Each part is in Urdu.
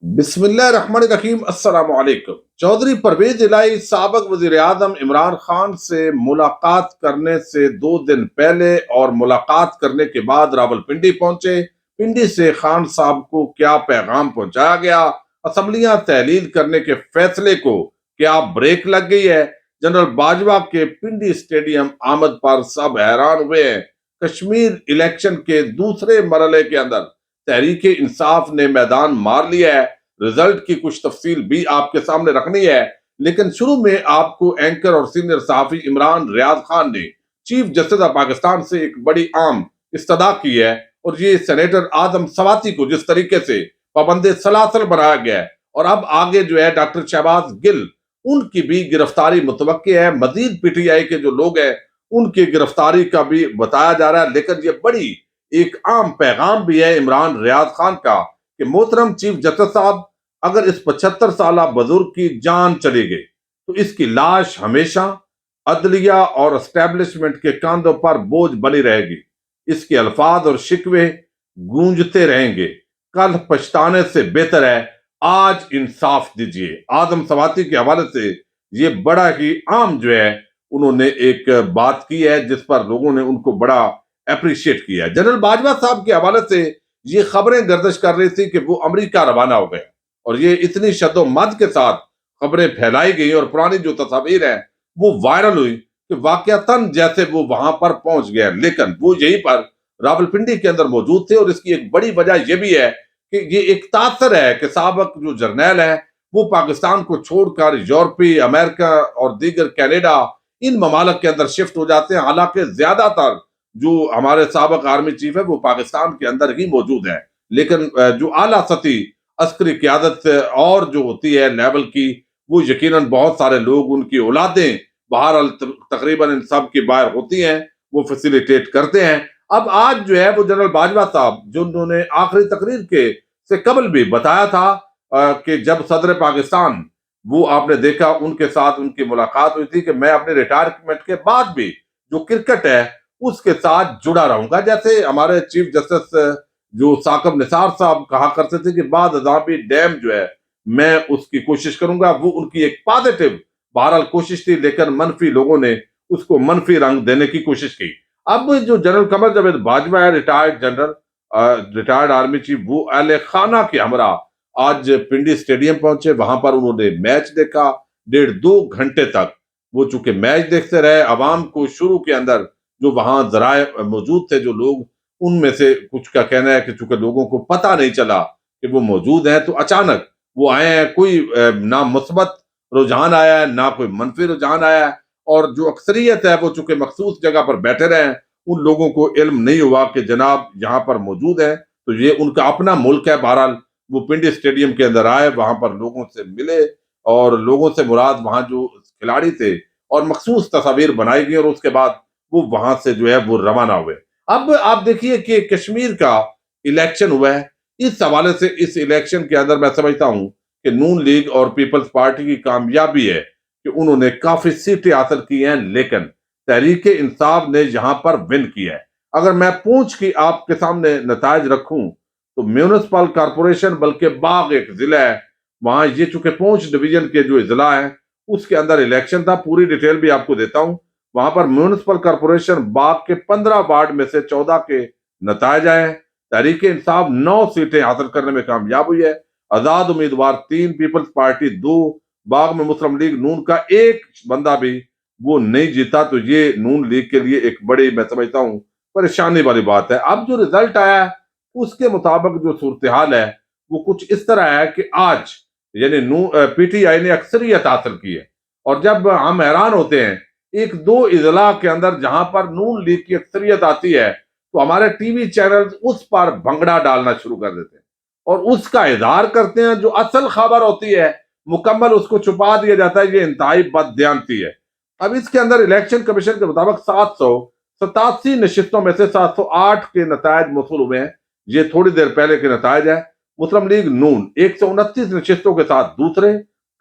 بسم اللہ الرحمن الرحیم۔ السلام علیکم۔ چودھری پرویز الہی سابق وزیر اعظم عمران خان سے ملاقات کرنے سے 2 دن پہلے اور ملاقات کرنے کے بعد راولپنڈی پہنچے۔ پنڈی سے خان صاحب کو کیا پیغام پہنچایا گیا؟ اسمبلیاں تحلیل کرنے کے فیصلے کو کیا بریک لگ گئی ہے؟ جنرل باجوہ کے پنڈی اسٹیڈیم آمد پر سب حیران ہوئے ہیں۔ کشمیر الیکشن کے دوسرے مرحلے کے اندر تحریک انصاف نے میدان مار لیا ہے۔ رزلٹ کی کچھ تفصیل بھی آپ کے سامنے رکھنی ہے، لیکن شروع میں آپ کو اینکر اور سینئر صحافی عمران ریاض خان نے چیف جسٹس آف پاکستان سے ایک بڑی عام استدعا کی ہے، اور یہ سینیٹر اعظم سواتی کو جس طریقے سے پابند سلاسل بنایا گیا ہے، اور اب آگے جو ہے ڈاکٹر شہباز گل ان کی بھی گرفتاری متوقع ہے۔ مزید پی ٹی آئی کے جو لوگ ہیں ان کی گرفتاری کا بھی بتایا جا رہا ہے، لیکن یہ بڑی ایک عام پیغام بھی ہے عمران ریاض خان کا کہ محترم چیف جسٹس صاحب، اگر اس 75 سالہ بزرگ کی جان چلی گئی تو اس کی لاش ہمیشہ عدلیہ اور اسٹیبلشمنٹ کے کاندھوں پر بوجھ بنی رہے گی۔ اس کے الفاظ اور شکوے گونجتے رہیں گے۔ کل پچھتانے سے بہتر ہے آج انصاف دیجیے۔ اعظم سواتی کے حوالے سے یہ بڑا ہی عام جو ہے انہوں نے ایک بات کی ہے، جس پر لوگوں نے ان کو بڑا اپریشیٹ کیا ہے۔ جنرل باجوہ صاحب کے حوالے سے یہ خبریں گردش کر رہی تھی کہ وہ امریکہ روانہ ہو گئے، اور یہ اتنی شد و مد کے ساتھ خبریں پھیلائی گئی اور پرانی جو تصاویر ہیں وہ وائرل ہوئی کہ واقعتاً جیسے وہ وہاں پر پہنچ گئے، لیکن وہ یہیں پر راولپنڈی کے اندر موجود تھے۔ اور اس کی ایک بڑی وجہ یہ بھی ہے کہ یہ ایک تاثر ہے کہ سابق جو جرنیل ہیں وہ پاکستان کو چھوڑ کر یورپی، امریکہ اور دیگر کینیڈا ان ممالک کے اندر شفٹ ہو جاتے ہیں، حالانکہ زیادہ تر جو ہمارے سابق آرمی چیف ہے وہ پاکستان کے اندر ہی موجود ہیں، لیکن جو اعلیٰ سطحی عسکری قیادت اور جو ہوتی ہے لیول کی، وہ یقیناً بہت سارے لوگ ان کی اولادیں بہرحال تقریباً ان سب کی باہر ہوتی ہیں، وہ فیسیلیٹیٹ کرتے ہیں۔ اب آج جو ہے وہ جنرل باجوہ صاحب جو انہوں نے آخری تقریر کے سے قبل بھی بتایا تھا کہ جب صدر پاکستان وہ آپ نے دیکھا ان کے ساتھ ان کی ملاقات ہوئی تھی کہ میں اپنے ریٹائرمنٹ کے بعد بھی جو کرکٹ ہے اس کے ساتھ جڑا رہوں گا، جیسے ہمارے چیف جسٹس جو ثاقب نثار صاحب کہا کرتے تھے کہ بعد ازاں بھی ڈیم جو ہے میں اس کی کوشش کروں گا۔ وہ ان کی ایک پازیٹیو بہرحال کوشش تھی، لیکن منفی لوگوں نے اس کو منفی رنگ دینے کی کوشش کی۔ اب جو جنرل قمر جاوید باجوہ ہے، retired general, retired army chief, وہ اہل خانہ کے ہمراہ آج پنڈی اسٹیڈیم پہنچے۔ وہاں پر انہوں نے میچ دیکھا 1.5-2 گھنٹے تک۔ وہ چونکہ میچ دیکھتے رہے، عوام کو شروع کے اندر جو وہاں ذرائع موجود تھے جو لوگ، ان میں سے کچھ کا کہنا ہے کہ چونکہ لوگوں کو پتہ نہیں چلا کہ وہ موجود ہیں تو اچانک وہ آئے ہیں، کوئی نہ مثبت رجحان آیا ہے نہ کوئی منفی رجحان آیا ہے، اور جو اکثریت ہے وہ چونکہ مخصوص جگہ پر بیٹھے رہے ہیں، ان لوگوں کو علم نہیں ہوا کہ جناب یہاں پر موجود ہیں، تو یہ ان کا اپنا ملک ہے۔ بہرحال وہ پنڈی اسٹیڈیم کے اندر آئے، وہاں پر لوگوں سے ملے، اور لوگوں سے مراد وہاں جو کھلاڑی تھے، اور مخصوص تصاویر بنائی گئی، اور اس کے بعد وہ وہاں سے جو ہے وہ روانہ ہوئے۔ اب آپ دیکھیے کہ کشمیر کا الیکشن ہوا ہے، اس حوالے سے اس الیکشن کے اندر میں سمجھتا ہوں کہ نون لیگ اور پیپلز پارٹی کی کامیابی ہے کہ انہوں نے کافی سیٹیں حاصل کی ہیں، لیکن تحریک انصاف نے یہاں پر ون کیا ہے۔ اگر میں پونچھ کی آپ کے سامنے نتائج رکھوں تو میونسپل کارپوریشن، بلکہ باغ ایک ضلع ہے وہاں، یہ چونکہ پونچھ ڈویژن کے جو اضلاع ہیں اس کے اندر الیکشن تھا، پوری ڈیٹیل بھی آپ کو دیتا ہوں۔ وہاں پر میونسپل کارپوریشن باغ کے 15 وارڈ میں سے 14 کے نتائج آئے ہیں۔ تحریک انصاف 9 سیٹیں حاصل کرنے میں کامیاب ہوئی ہے، آزاد امیدوار 3، پیپلز پارٹی 2، باغ میں مسلم لیگ نون کا 1 بندہ بھی وہ نہیں جیتا، تو یہ نون لیگ کے لیے ایک بڑی میں سمجھتا ہوں پریشانی والی بات ہے۔ اب جو رزلٹ آیا ہے اس کے مطابق جو صورتحال ہے وہ کچھ اس طرح ہے کہ آج یعنی پی ٹی آئی نے اکثریت حاصل کی ہے، اور جب ہم حیران ہوتے ہیں 1-2 اضلاع کے اندر جہاں پر نون لیگ کی اکثریت آتی ہے تو ہمارے ٹی وی چینل اس پر بھنگڑا ڈالنا شروع کر دیتے ہیں اور اس کا اظہار کرتے ہیں، جو اصل خبر ہوتی ہے مکمل اس کو چھپا دیا جاتا ہے۔ یہ انتہائی بددیانتی ہے۔ اب اس کے اندر الیکشن کمیشن کے مطابق 787 نشستوں میں سے 708 کے نتائج موصول ہوئے ہیں، یہ تھوڑی دیر پہلے کے نتائج ہیں۔ مسلم لیگ نون 129 نشستوں کے ساتھ دوسرے،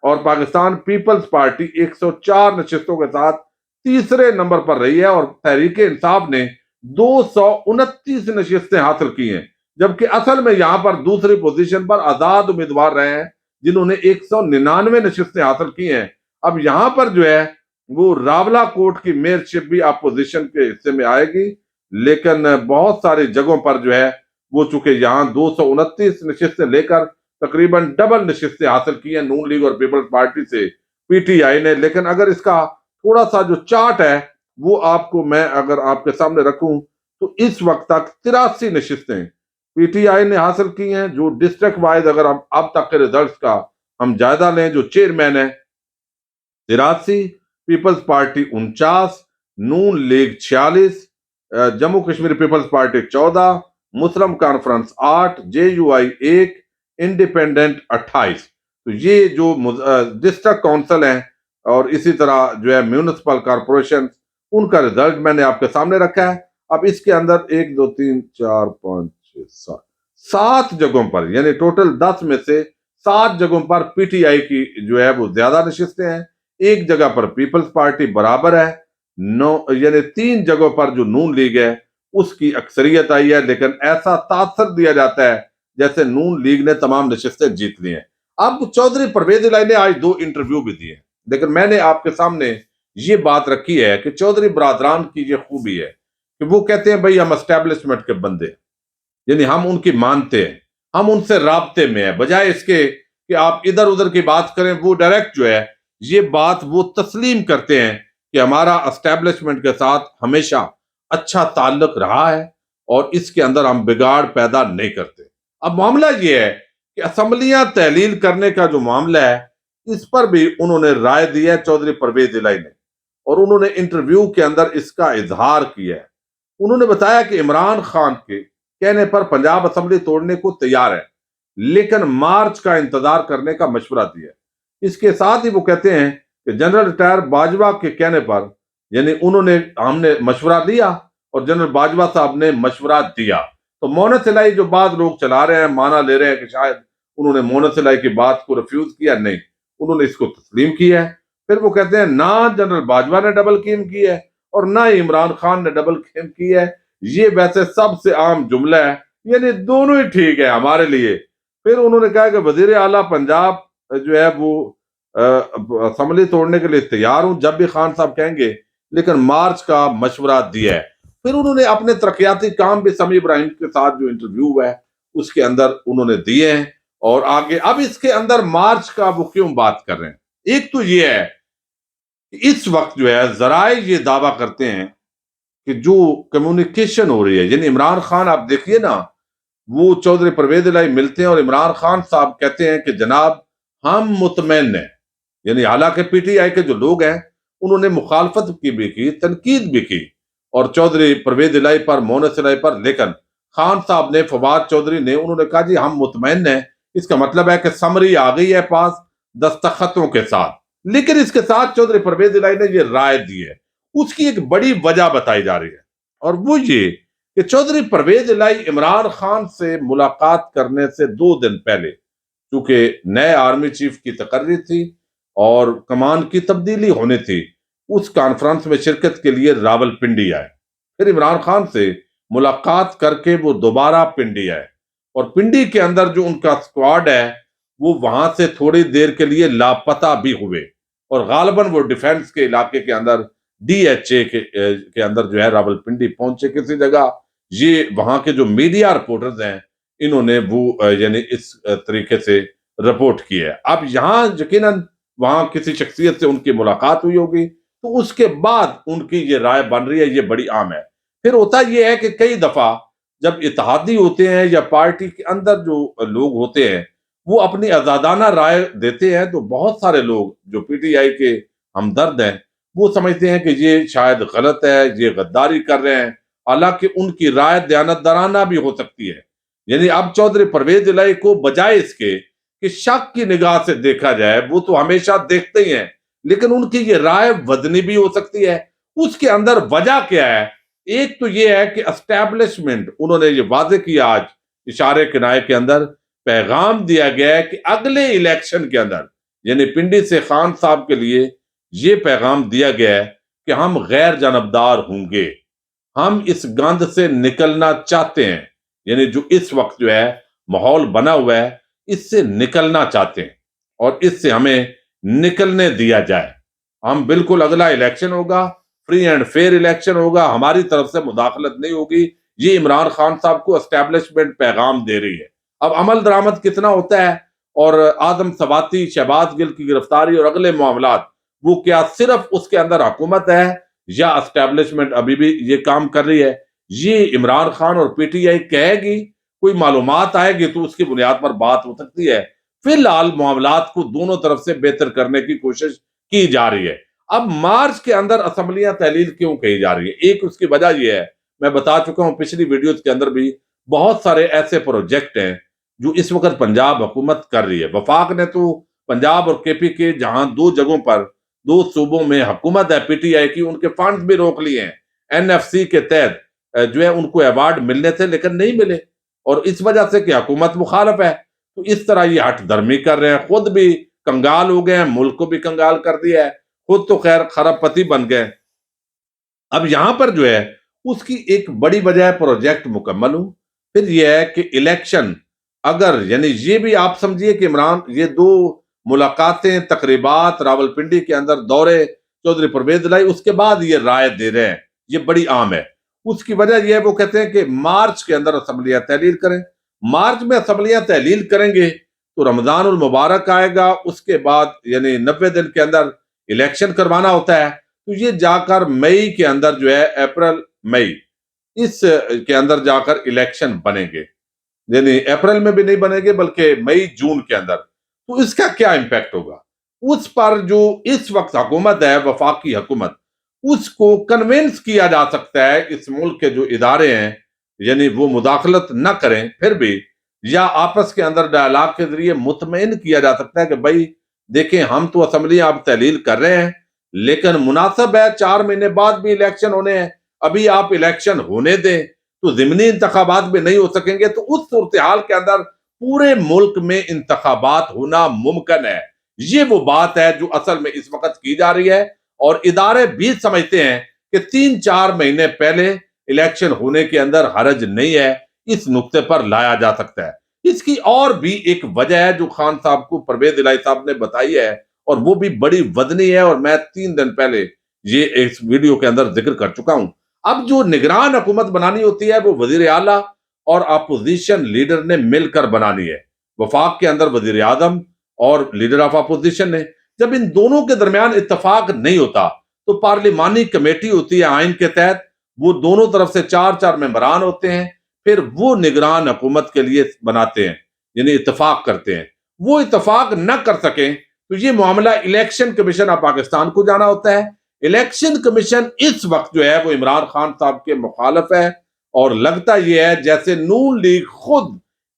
اور پاکستان پیپلز پارٹی 104 نشستوں کے ساتھ تیسرے نمبر پر رہی ہے، اور تحریک انصاف نے 229 نشستیں حاصل کی ہیں، جبکہ اصل میں یہاں پر دوسری پوزیشن پر آزاد امیدوار رہے ہیں جنہوں نے 199 نشستیں حاصل کی ہیں۔ اب یہاں پر جو ہے وہ راولا کوٹ کی میئر شپ بھی اپوزیشن کے حصے میں آئے گی، لیکن بہت ساری جگہوں پر جو ہے وہ چونکہ یہاں 229 نشستیں لے کر تقریباً ڈبل نشستیں حاصل کی ہیں نون لیگ اور پیپلز پارٹی سے پی ٹی آئی نے۔ لیکن اگر اس کا تھوڑا سا جو چارٹ ہے وہ آپ کو میں اگر آپ کے سامنے رکھوں تو اس وقت تک 83 نشستیں پی ٹی آئی نے حاصل کی ہیں، جو ڈسٹرکٹ وائز اگر ہم اب تک کے ریزلٹس کا ہم جائزہ لیں، جو چیئرمین ہے 83، Peoples Party 49، Noon League 46، Jammu Kashmir Peoples Party 14، Muslim Conference 8، J U I 1، independent 28۔ تو یہ جو ڈسٹرکٹ کونسل ہیں اور اسی طرح جو ہے میونسپل کارپوریشن، ان کا ریزلٹ میں نے آپ کے سامنے رکھا ہے۔ اب اس کے اندر 1 2 3 4 5 6 7 جگہوں پر، یعنی ٹوٹل 10 میں سے 7 جگہوں پر پی ٹی آئی کی جو ہے وہ زیادہ نشستیں ہیں، ایک جگہ پر پیپلز پارٹی برابر ہے، یعنی 3 جگہوں پر جو نون لیگ ہے اس کی اکثریت آئی ہے، لیکن ایسا تاثر دیا جاتا ہے جیسے نون لیگ نے تمام نشستیں جیت لی ہیں۔ اب چودھری پرویز الہی نے آج 2 انٹرویو بھی دیے، لیکن میں نے آپ کے سامنے یہ بات رکھی ہے کہ چودھری برادران کی یہ خوبی ہے کہ وہ کہتے ہیں بھئی ہم اسٹیبلشمنٹ کے بندے ہیں، یعنی ہم ان کی مانتے ہیں، ہم ان سے رابطے میں ہیں، بجائے اس کے کہ آپ ادھر ادھر کی بات کریں، وہ ڈائریکٹ جو ہے یہ بات وہ تسلیم کرتے ہیں کہ ہمارا اسٹیبلشمنٹ کے ساتھ ہمیشہ اچھا تعلق رہا ہے اور اس کے اندر ہم بگاڑ پیدا نہیں کرتے۔ اب معاملہ یہ ہے کہ اسمبلیاں تحلیل کرنے کا جو معاملہ ہے اس پر بھی انہوں نے رائے دی ہے چودھری پرویز الہی نے، اور انہوں نے انٹرویو کے اندر اس کا اظہار کیا ہے۔ انہوں نے بتایا کہ عمران خان کے کہنے پر پنجاب اسمبلی توڑنے کو تیار ہے، لیکن مارچ کا انتظار کرنے کا مشورہ دیا ہے۔ اس کے ساتھ ہی وہ کہتے ہیں کہ جنرل ریٹائر باجوہ کے کہنے پر، یعنی ہم نے مشورہ لیا اور جنرل باجوہ صاحب نے مشورہ دیا، تو مونس الہی جو بعض لوگ چلا رہے ہیں مانا لے رہے ہیں کہ شاید انہوں نے مونس الہی کی بات کو ریفیوز کیا، نہیں، انہوں نے اس کو تسلیم کیا ہے۔ پھر وہ کہتے ہیں نہ جنرل باجوہ نے ڈبل کیم کی ہے اور نہ ہی عمران خان نے ڈبل کیم کی ہے، یہ ویسے سب سے عام جملہ ہے، یعنی دونوں ہی ٹھیک ہے ہمارے لیے۔ پھر انہوں نے کہا کہ وزیر اعلیٰ پنجاب جو ہے وہ اسمبلی توڑنے کے لیے تیار ہوں جب بھی خان صاحب کہیں گے، لیکن مارچ کا مشورہ دیا ہے۔ پھر انہوں نے اپنے ترقیاتی کام بھی سمیع ابراہیم کے ساتھ جو انٹرویو ہے اس کے اندر انہوں نے دیے ہیں، اور آگے اب اس کے اندر مارچ کا وہ کیوں بات کر رہے ہیں؟ ایک تو یہ ہے کہ اس وقت جو ہے ذرائع یہ دعویٰ کرتے ہیں کہ جو کمیونیکیشن ہو رہی ہے، یعنی عمران خان آپ دیکھیے نا، وہ چودھری پرویز الہی ملتے ہیں اور عمران خان صاحب کہتے ہیں کہ جناب ہم مطمئن ہیں، یعنی حالانکہ پی ٹی آئی کے جو لوگ ہیں انہوں نے مخالفت کی بھی کی، تنقید بھی کی اور چودھری پرویز الہی پر، مونس الہی پر، لیکن خان صاحب نے، فواد چودھری نے، انہوں نے کہا جی ہم مطمئن ہیں، اس کا مطلب ہے کہ سمری آ گئی ہے پاس دستخطوں کے ساتھ۔ لیکن اس کے ساتھ چودھری پرویز الہی نے یہ رائے دی ہے، اس کی ایک بڑی وجہ بتائی جا رہی ہے، اور وہ یہ کہ چودھری پرویز الہی عمران خان سے ملاقات کرنے سے 2 دن پہلے، چونکہ نئے آرمی چیف کی تقرری تھی اور کمان کی تبدیلی ہونی تھی، اس کانفرنس میں شرکت کے لیے راول پنڈی آئے۔ پھر عمران خان سے ملاقات کر کے وہ دوبارہ پنڈی آئے، اور پنڈی کے اندر جو ان کا سکواڈ ہے وہ وہاں سے تھوڑی دیر کے لیے لاپتہ بھی ہوئے، اور غالباً وہ ڈیفنس کے علاقے کے اندر ڈی ایچ اے کے اندر جو ہے راول پنڈی پہنچے کسی جگہ۔ یہ وہاں کے جو میڈیا رپورٹرز ہیں انہوں نے وہ یعنی اس طریقے سے رپورٹ کی ہے۔ اب یہاں یقیناً وہاں کسی شخصیت سے ان کی ملاقات ہوئی ہوگی، تو اس کے بعد ان کی یہ رائے بن رہی ہے، یہ بڑی عام ہے۔ پھر ہوتا یہ ہے کہ کئی دفعہ جب اتحادی ہوتے ہیں یا پارٹی کے اندر جو لوگ ہوتے ہیں وہ اپنی آزادانہ رائے دیتے ہیں، تو بہت سارے لوگ جو پی ٹی آئی کے ہمدرد ہیں وہ سمجھتے ہیں کہ یہ شاید غلط ہے، یہ غداری کر رہے ہیں، حالانکہ ان کی رائے دیانتدارانہ بھی ہو سکتی ہے۔ یعنی اب چودھری پرویز الہی کو بجائے اس کے کہ شک کی نگاہ سے دیکھا جائے، وہ تو ہمیشہ دیکھتے ہی ہیں، لیکن ان کی یہ رائے وزنی بھی ہو سکتی ہے۔ اس کے اندر وجہ کیا ہے؟ ایک تو یہ ہے کہ اسٹیبلشمنٹ، انہوں نے یہ واضح کیا آج اشارے کنائے کے اندر، پیغام دیا گیا ہے کہ اگلے الیکشن کے اندر، یعنی پنڈی سے خان صاحب کے لیے یہ پیغام دیا گیا ہے کہ ہم غیر جانبدار ہوں گے، ہم اس گند سے نکلنا چاہتے ہیں، یعنی جو اس وقت جو ہے ماحول بنا ہوا ہے اس سے نکلنا چاہتے ہیں اور اس سے ہمیں نکلنے دیا جائے. ہم بالکل اگلا الیکشن ہوگا فری اینڈ فیئر الیکشن ہوگا, ہماری طرف سے مداخلت نہیں ہوگی. یہ عمران خان صاحب کو اسٹیبلشمنٹ پیغام دے رہی ہے. اب عمل درآمد کتنا ہوتا ہے اور آدم ثباتی, شہباز گل کی گرفتاری اور اگلے معاملات, وہ کیا صرف اس کے اندر حکومت ہے یا اسٹیبلشمنٹ ابھی بھی یہ کام کر رہی ہے؟ یہ عمران خان اور پی ٹی آئی کہے گی, کوئی معلومات آئے گی تو اس کی بنیاد پر بات ہو سکتی ہے. فی الحال معاملات کو دونوں طرف سے بہتر کرنے کی کوشش کی جا رہی ہے. اب مارچ کے اندر اسمبلیاں تحلیل کیوں کہی جا رہی ہے؟ ایک اس کی وجہ یہ ہے, میں بتا چکا ہوں پچھلی ویڈیوز کے اندر بھی, بہت سارے ایسے پروجیکٹ ہیں جو اس وقت پنجاب حکومت کر رہی ہے. وفاق نے تو پنجاب اور کے پی کے جہاں دو جگہوں پر, دو صوبوں میں حکومت ہے پی ٹی آئی کی, ان کے فنڈز بھی روک لیے ہیں. این ایف سی کے تحت جو ہے ان کو ایوارڈ ملنے تھے لیکن نہیں ملے, اور اس وجہ سے کہ حکومت مخالف ہے. تو اس طرح یہ ہٹ درمی کر رہے ہیں, خود بھی کنگال ہو گئے ہیں, ملک کو بھی کنگال کر دیا ہے, خود تو خیر خراب پتی بن گئے. اب یہاں پر جو ہے اس کی ایک بڑی وجہ ہے پروجیکٹ مکمل ہوں. پھر یہ ہے کہ الیکشن اگر, یعنی یہ بھی آپ سمجھیے کہ عمران یہ دو ملاقاتیں, تقریبات راولپنڈی کے اندر دورے چودھری پرویز الہی, اس کے بعد یہ رائے دے رہے ہیں, یہ بڑی عام ہے. اس کی وجہ یہ ہے وہ کہتے ہیں کہ مارچ کے اندر اسمبلیاں تحلیل کریں. مارچ میں اسمبلیاں تحلیل کریں گے تو رمضان المبارک آئے گا, اس کے بعد یعنی 90 دن کے اندر الیکشن کروانا ہوتا ہے. تو یہ جا کر مئی کے اندر جو ہے, اپریل مئی اس کے اندر جا کر الیکشن بنیں گے, یعنی اپریل میں بھی نہیں بنے گے بلکہ مئی جون کے اندر. تو اس کا کیا امپیکٹ ہوگا اس پر جو اس وقت حکومت ہے, وفاقی حکومت, اس کو کنونس کیا جا سکتا ہے اس ملک کے جو ادارے ہیں یعنی وہ مداخلت نہ کریں پھر بھی, یا آپس کے اندر ڈائلاگ کے ذریعے مطمئن کیا جا سکتا ہے کہ بھائی دیکھیں ہم تو اسمبلی آپ تحلیل کر رہے ہیں لیکن مناسب ہے 4 مہینے بعد بھی الیکشن ہونے ہیں, ابھی آپ الیکشن ہونے دیں. تو ضمنی انتخابات بھی نہیں ہو سکیں گے, تو اس صورتحال کے اندر پورے ملک میں انتخابات ہونا ممکن ہے. یہ وہ بات ہے جو اصل میں اس وقت کی جا رہی ہے, اور ادارے بھی سمجھتے ہیں کہ 3-4 مہینے پہلے الیکشن ہونے کے اندر حرج نہیں ہے. اس نقطے پر لایا جا سکتا ہے. اس کی اور بھی ایک وجہ ہے جو خان صاحب کو پرویز الہی صاحب نے بتائی ہے, اور وہ بھی بڑی وزنی ہے, اور میں 3 دن پہلے یہ اس ویڈیو کے اندر ذکر کر چکا ہوں. اب جو نگران حکومت بنانی ہوتی ہے وہ وزیر اعلیٰ اور اپوزیشن لیڈر نے مل کر بنانی ہے. وفاق کے اندر وزیر اعظم اور لیڈر آف اپوزیشن نے. جب ان دونوں کے درمیان اتفاق نہیں ہوتا تو پارلیمانی کمیٹی ہوتی ہے آئین کے تحت, وہ دونوں طرف سے 4 ممبران ہوتے ہیں, پھر وہ نگران حکومت کے لیے بناتے ہیں, یعنی اتفاق کرتے ہیں. وہ اتفاق نہ کر سکیں تو یہ معاملہ الیکشن کمیشن آف پاکستان کو جانا ہوتا ہے. الیکشن کمیشن اس وقت جو ہے وہ عمران خان صاحب کے مخالف ہے, اور لگتا یہ ہے جیسے نون لیگ خود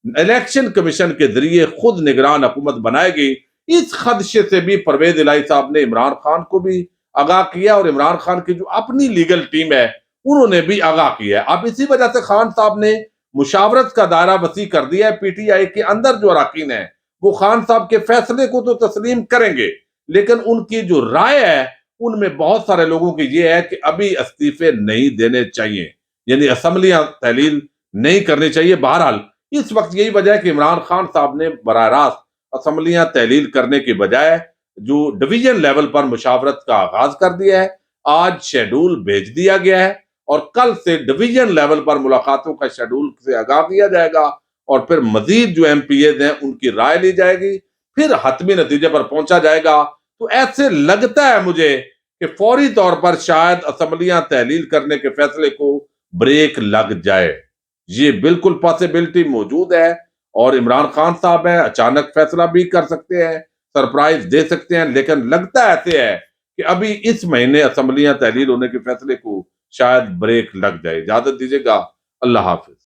الیکشن کمیشن کے ذریعے خود نگران حکومت بنائے گی. اس خدشے سے بھی پرویز الہی صاحب نے عمران خان کو بھی آگاہ کیا, اور عمران خان کی جو اپنی لیگل ٹیم ہے انہوں نے بھی آگاہ کیا ہے. اب اسی وجہ سے خان صاحب نے مشاورت کا دائرہ وسیع کر دیا ہے. پی ٹی آئی کے اندر جو اراکین ہیں وہ خان صاحب کے فیصلے کو تو تسلیم کریں گے, لیکن ان کی جو رائے ہے ان میں بہت سارے لوگوں کی یہ ہے کہ ابھی استعفے نہیں دینے چاہیے, یعنی اسمبلیاں تحلیل نہیں کرنی چاہیے. بہرحال اس وقت یہی وجہ ہے کہ عمران خان صاحب نے براہ راست اسمبلیاں تحلیل کرنے کی بجائے جو ڈویژن لیول پر مشاورت کا آغاز کر دیا ہے. آج شیڈول بھیج دیا گیا ہے اور کل سے ڈویژن لیول پر ملاقاتوں کا شیڈول سے آگاہ کیا جائے گا, اور پھر مزید جو ایم پی ایز ہیں ان کی رائے لی جائے گی, پھر حتمی نتیجے پر پہنچا جائے گا. تو ایسے لگتا ہے مجھے کہ فوری طور پر شاید اسمبلیاں تحلیل کرنے کے فیصلے کو بریک لگ جائے. یہ بالکل پاسبلٹی موجود ہے, اور عمران خان صاحب ہیں اچانک فیصلہ بھی کر سکتے ہیں, سرپرائز دے سکتے ہیں, لیکن لگتا ایسے ہے کہ ابھی اس مہینے اسمبلیاں تحلیل ہونے کے فیصلے کو شاید بریک لگ جائے. اجازت دیجیے گا, اللہ حافظ.